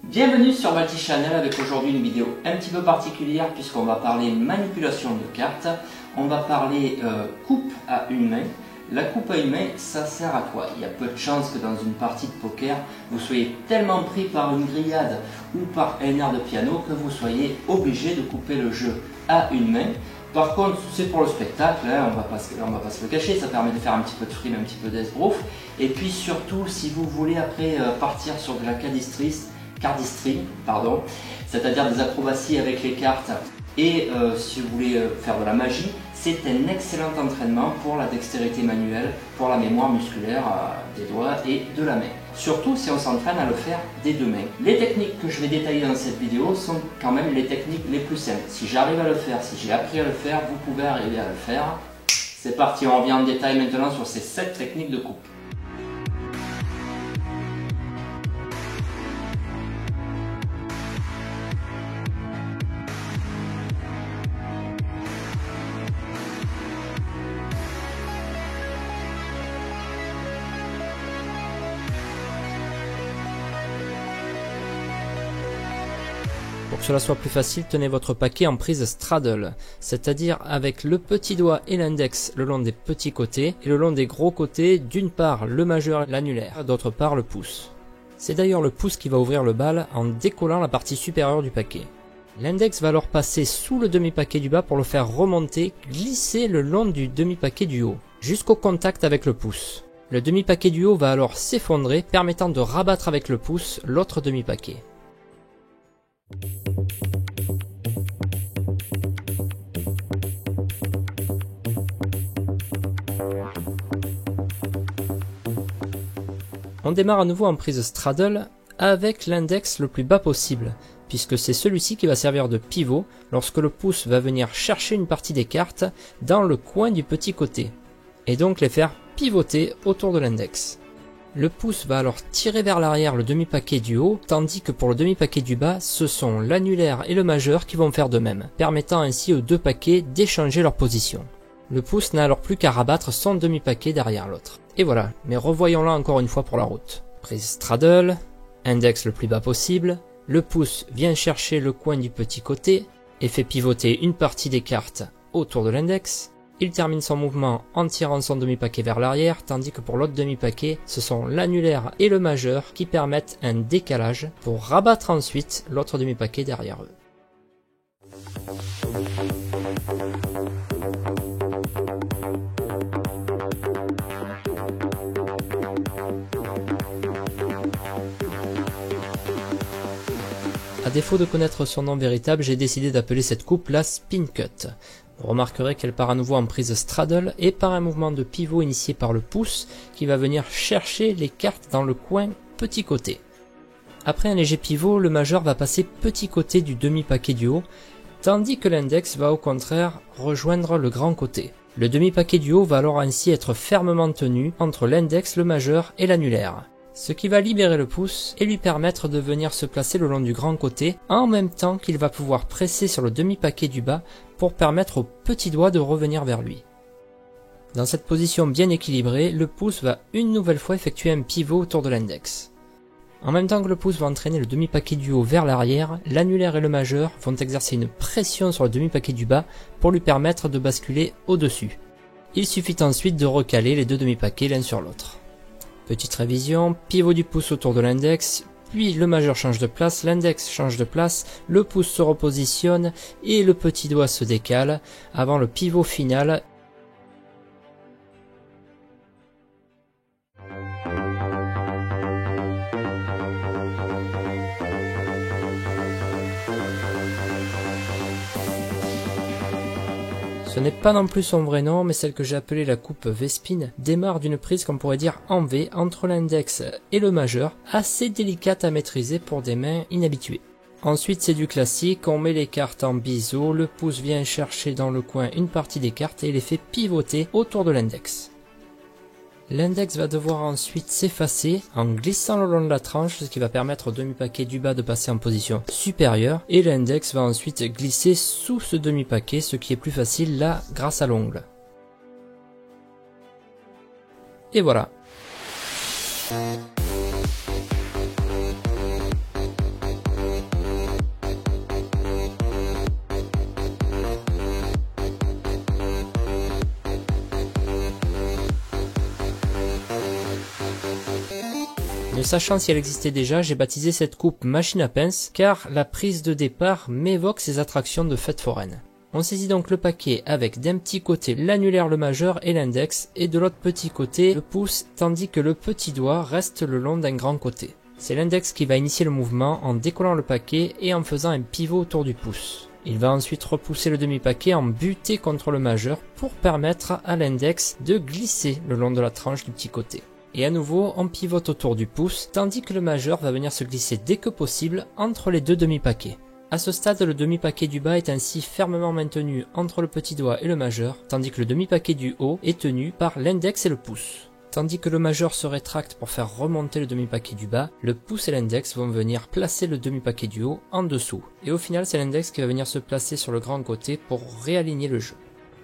Bienvenue sur Multichannel avec aujourd'hui une vidéo un petit peu particulière puisqu'on va parler manipulation de cartes, on va parler coupe à une main. La coupe à une main, ça sert à quoi? Il y a peu de chances que dans une partie de poker, vous soyez tellement pris par une grillade ou par un air de piano que vous soyez obligé de couper le jeu à une main. Par contre, c'est pour le spectacle, hein, on va pas se le cacher, ça permet de faire un petit peu de frime, un petit peu d'esbrouf. Et puis surtout, si vous voulez après partir sur de la cardistry, c'est-à-dire des acrobaties avec les cartes, et si vous voulez faire de la magie, c'est un excellent entraînement pour la dextérité manuelle, pour la mémoire musculaire des doigts et de la main. Surtout si on s'entraîne à le faire des deux mains. Les techniques que je vais détailler dans cette vidéo sont quand même les techniques les plus simples. Si j'arrive à le faire, si j'ai appris à le faire, vous pouvez arriver à le faire. C'est parti, on revient en détail maintenant sur ces 7 techniques de coupe. Pour que cela soit plus facile, tenez votre paquet en prise straddle, c'est-à-dire avec le petit doigt et l'index le long des petits côtés et le long des gros côtés, d'une part le majeur et l'annulaire, d'autre part le pouce. C'est d'ailleurs le pouce qui va ouvrir le bal en décollant la partie supérieure du paquet. L'index va alors passer sous le demi-paquet du bas pour le faire remonter, glisser le long du demi-paquet du haut, jusqu'au contact avec le pouce. Le demi-paquet du haut va alors s'effondrer, permettant de rabattre avec le pouce l'autre demi-paquet. On démarre à nouveau en prise straddle avec l'index le plus bas possible, puisque c'est celui-ci qui va servir de pivot lorsque le pouce va venir chercher une partie des cartes dans le coin du petit côté, et donc les faire pivoter autour de l'index. Le pouce va alors tirer vers l'arrière le demi-paquet du haut, tandis que pour le demi-paquet du bas, ce sont l'annulaire et le majeur qui vont faire de même, permettant ainsi aux deux paquets d'échanger leur position. Le pouce n'a alors plus qu'à rabattre son demi-paquet derrière l'autre. Et voilà, mais revoyons-la encore une fois pour la route. Prise straddle, index le plus bas possible, le pouce vient chercher le coin du petit côté et fait pivoter une partie des cartes autour de l'index. Il termine son mouvement en tirant son demi-paquet vers l'arrière, tandis que pour l'autre demi-paquet, ce sont l'annulaire et le majeur qui permettent un décalage pour rabattre ensuite l'autre demi-paquet derrière eux. A défaut de connaître son nom véritable, j'ai décidé d'appeler cette coupe la spin cut. Vous remarquerez qu'elle part à nouveau en prise straddle et par un mouvement de pivot initié par le pouce qui va venir chercher les cartes dans le coin petit côté. Après un léger pivot, le majeur va passer petit côté du demi-paquet du haut, tandis que l'index va au contraire rejoindre le grand côté. Le demi-paquet du haut va alors ainsi être fermement tenu entre l'index, le majeur et l'annulaire, ce qui va libérer le pouce et lui permettre de venir se placer le long du grand côté en même temps qu'il va pouvoir presser sur le demi-paquet du bas pour permettre au petit doigt de revenir vers lui. Dans cette position bien équilibrée, le pouce va une nouvelle fois effectuer un pivot autour de l'index. En même temps que le pouce va entraîner le demi-paquet du haut vers l'arrière, l'annulaire et le majeur vont exercer une pression sur le demi-paquet du bas pour lui permettre de basculer au-dessus. Il suffit ensuite de recaler les deux demi-paquets l'un sur l'autre. Petite révision, pivot du pouce autour de l'index, puis le majeur change de place, l'index change de place, le pouce se repositionne et le petit doigt se décale avant le pivot final. Ce n'est pas non plus son vrai nom, mais celle que j'ai appelée la coupe V-spin démarre d'une prise qu'on pourrait dire en V entre l'index et le majeur, assez délicate à maîtriser pour des mains inhabituées. Ensuite c'est du classique, on met les cartes en biseau, le pouce vient chercher dans le coin une partie des cartes et les fait pivoter autour de l'index. L'index va devoir ensuite s'effacer en glissant le long de la tranche, ce qui va permettre au demi-paquet du bas de passer en position supérieure, et l'index va ensuite glisser sous ce demi-paquet, ce qui est plus facile là grâce à l'ongle. Et voilà. sachant si elle existait déjà, j'ai baptisé cette coupe machine à pince car la prise de départ m'évoque ces attractions de fêtes foraines. On saisit donc le paquet avec d'un petit côté l'annulaire, le majeur et l'index, et de l'autre petit côté le pouce, tandis que le petit doigt reste le long d'un grand côté. C'est l'index qui va initier le mouvement en décollant le paquet et en faisant un pivot autour du pouce. Il va ensuite repousser le demi-paquet en buté contre le majeur pour permettre à l'index de glisser le long de la tranche du petit côté. Et à nouveau, on pivote autour du pouce, tandis que le majeur va venir se glisser dès que possible entre les deux demi-paquets. À ce stade, le demi-paquet du bas est ainsi fermement maintenu entre le petit doigt et le majeur, tandis que le demi-paquet du haut est tenu par l'index et le pouce. Tandis que le majeur se rétracte pour faire remonter le demi-paquet du bas, le pouce et l'index vont venir placer le demi-paquet du haut en dessous. Et au final, c'est l'index qui va venir se placer sur le grand côté pour réaligner le jeu.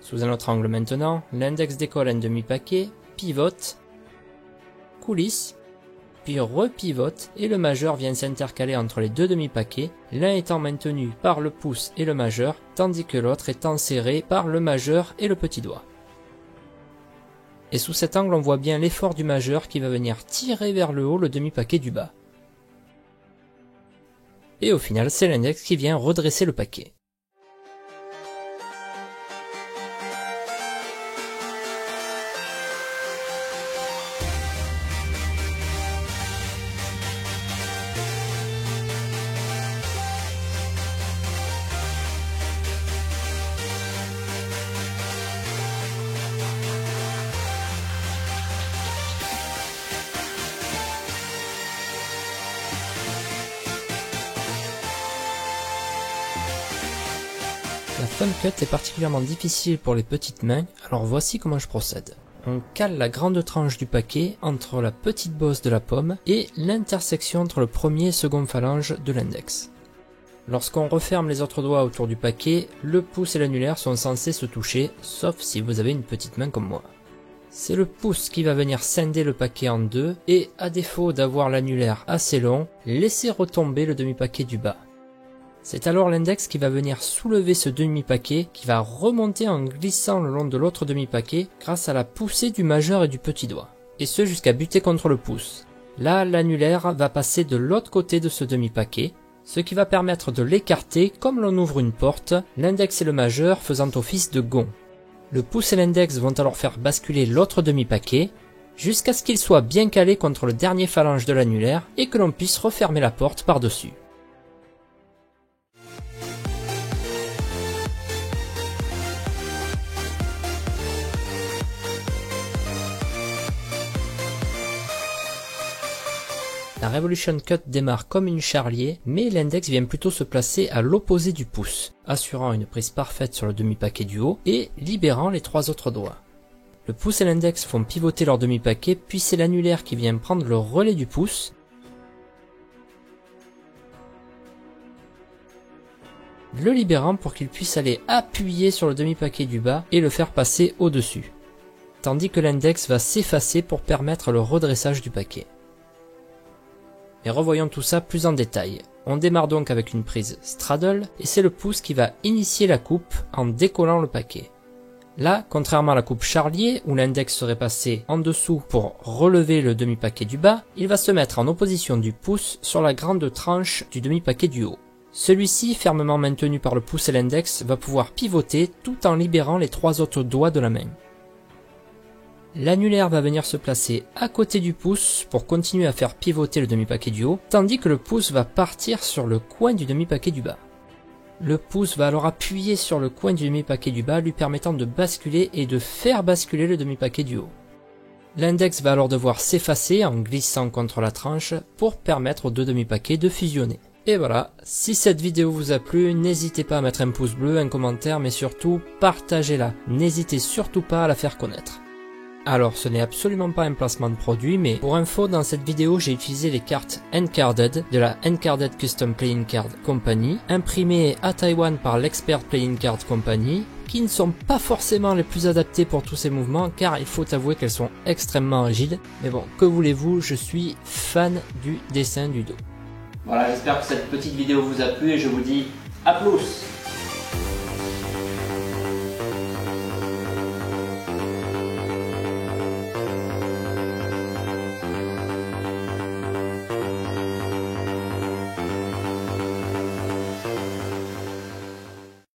Sous un autre angle maintenant, l'index décolle un demi-paquet, pivote, coulisse, puis repivote et le majeur vient s'intercaler entre les deux demi-paquets, l'un étant maintenu par le pouce et le majeur, tandis que l'autre étant serré par le majeur et le petit doigt. Et sous cet angle, on voit bien l'effort du majeur qui va venir tirer vers le haut le demi-paquet du bas. Et au final, c'est l'index qui vient redresser le paquet. La thumb cut est particulièrement difficile pour les petites mains, alors voici comment je procède. On cale la grande tranche du paquet entre la petite bosse de la pomme et l'intersection entre le premier et second phalange de l'index. Lorsqu'on referme les autres doigts autour du paquet, le pouce et l'annulaire sont censés se toucher, sauf si vous avez une petite main comme moi. C'est le pouce qui va venir scinder le paquet en deux et, à défaut d'avoir l'annulaire assez long, laisser retomber le demi-paquet du bas. C'est alors l'index qui va venir soulever ce demi-paquet qui va remonter en glissant le long de l'autre demi-paquet grâce à la poussée du majeur et du petit doigt. Et ce jusqu'à buter contre le pouce. Là, l'annulaire va passer de l'autre côté de ce demi-paquet, ce qui va permettre de l'écarter comme l'on ouvre une porte, l'index et le majeur faisant office de gond. Le pouce et l'index vont alors faire basculer l'autre demi-paquet, jusqu'à ce qu'il soit bien calé contre le dernier phalange de l'annulaire et que l'on puisse refermer la porte par-dessus. La Revolution Cut démarre comme une charlier, mais l'index vient plutôt se placer à l'opposé du pouce, assurant une prise parfaite sur le demi-paquet du haut et libérant les trois autres doigts. Le pouce et l'index font pivoter leur demi-paquet, puis c'est l'annulaire qui vient prendre le relais du pouce, le libérant pour qu'il puisse aller appuyer sur le demi-paquet du bas et le faire passer au-dessus, tandis que l'index va s'effacer pour permettre le redressage du paquet. Et revoyons tout ça plus en détail. On démarre donc avec une prise straddle et c'est le pouce qui va initier la coupe en décollant le paquet. Là, contrairement à la coupe charlier où l'index serait passé en dessous pour relever le demi-paquet du bas, il va se mettre en opposition du pouce sur la grande tranche du demi-paquet du haut. Celui-ci, fermement maintenu par le pouce et l'index, va pouvoir pivoter tout en libérant les trois autres doigts de la main. L'annulaire va venir se placer à côté du pouce pour continuer à faire pivoter le demi-paquet du haut, tandis que le pouce va partir sur le coin du demi-paquet du bas. Le pouce va alors appuyer sur le coin du demi-paquet du bas, lui permettant de basculer et de faire basculer le demi-paquet du haut. L'index va alors devoir s'effacer en glissant contre la tranche pour permettre aux deux demi-paquets de fusionner. Et voilà, si cette vidéo vous a plu, n'hésitez pas à mettre un pouce bleu, un commentaire, mais surtout partagez-la. N'hésitez surtout pas à la faire connaître. Alors ce n'est absolument pas un placement de produit, mais pour info dans cette vidéo j'ai utilisé les cartes Encarded de la Encarded Custom Playing Card Company, imprimées à Taïwan par l'Expert Playing Card Company, qui ne sont pas forcément les plus adaptées pour tous ces mouvements car il faut avouer qu'elles sont extrêmement rigides, mais bon, que voulez-vous, je suis fan du dessin du dos. Voilà, j'espère que cette petite vidéo vous a plu et je vous dis à plus.